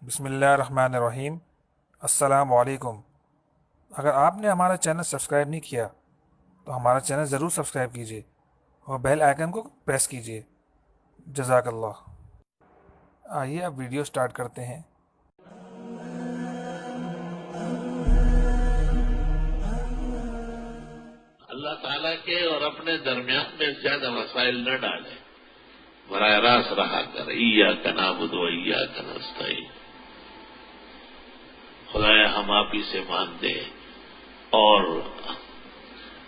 بسم اللہ الرحمن الرحیم۔ السلام علیکم۔ اگر آپ نے ہمارا چینل سبسکرائب نہیں کیا تو ہمارا چینل ضرور سبسکرائب کیجیے اور بیل آئیکن کو پریس کیجیے۔ جزاک اللہ۔ آئیے اب ویڈیو سٹارٹ کرتے ہیں۔ اللہ تعالیٰ کے اور اپنے درمیان میں زیادہ وسائل نہ ڈالیں، براہ راست رہا کر ایاک نعبد و ایاک نستعین۔ خدایا ہم آپ ہی سے مانتے ہیں اور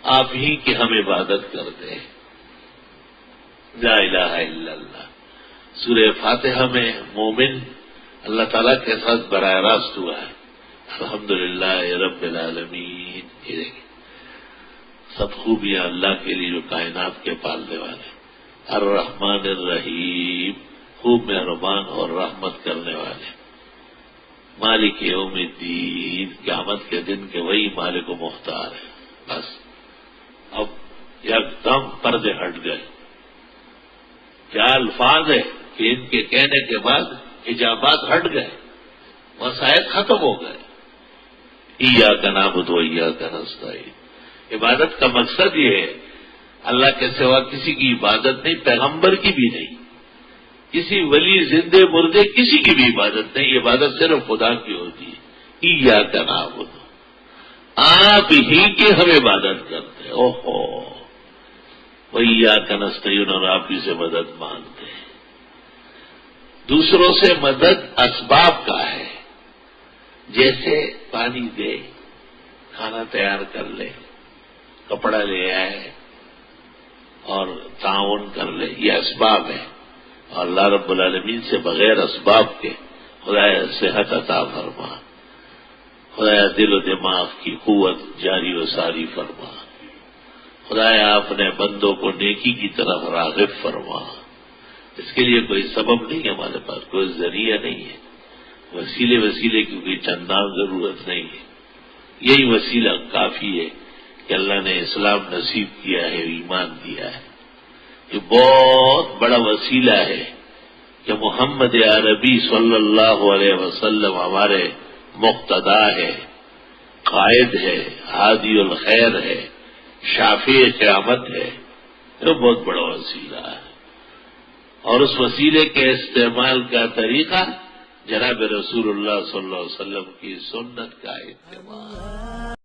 آپ ہی کی ہم عبادت کرتے ہیں۔ لا الہ الا اللہ۔ سورہ فاتحہ میں مومن اللہ تعالیٰ کے ساتھ براہ راست ہوا ہے۔ الحمدللہ رب العالمین۔ یہ دیکھیں سب خوبیاں اللہ کے لیے جو کائنات کے پالنے والے، الرحمن الرحیم، خوب مہربان اور رحمت کرنے والے، مالک یوم الدین، قیامت کے دن کے وہی مالک و مختار ہے۔ بس اب یک دم پردے ہٹ گئے۔ کیا الفاظ ہے کہ ان کے کہنے کے بعد حجابات ہٹ گئے، وسائل ختم ہو گئے۔ ایاک نعبد و ایاک نستعین۔ عبادت کا مقصد یہ ہے اللہ کے سوا کسی کی عبادت نہیں، پیغمبر کی بھی نہیں، کسی ولی زندے مردے کسی کی بھی عبادت نہیں، عبادت صرف خدا کی ہوتی ہے۔ ایاک نعبد، آپ ہی کی ہم عبادت کرتے ہیں۔ اوہو، وایاک نستعین، اور آپ ہی سے مدد مانگتے ہیں۔ دوسروں سے مدد اسباب کا ہے، جیسے پانی دے، کھانا تیار کر لے، کپڑا لے آئے اور تعاون کر لے، یہ اسباب ہے۔ اور اللہ رب العالمین سے بغیر اسباب کے خدایا صحت عطا فرما، خدایا دل و دماغ کی قوت جاری و ساری فرما، خدایا اپنے بندوں کو نیکی کی طرف راغب فرما۔ اس کے لیے کوئی سبب نہیں ہے ہمارے پاس، کوئی ذریعہ نہیں ہے، وسیلے کی کوئی چندان ضرورت نہیں ہے۔ یہی وسیلہ کافی ہے کہ اللہ نے اسلام نصیب کیا ہے، ایمان دیا ہے۔ یہ بہت بڑا وسیلہ ہے کہ محمد عربی صلی اللہ علیہ وسلم ہمارے مقتدا ہے، قائد ہے، ہادی الخیر ہے، شافع قیامت ہے۔ یہ بہت بڑا وسیلہ ہے، اور اس وسیلے کے استعمال کا طریقہ جناب رسول اللہ صلی اللہ علیہ وسلم کی سنت کا اتباع۔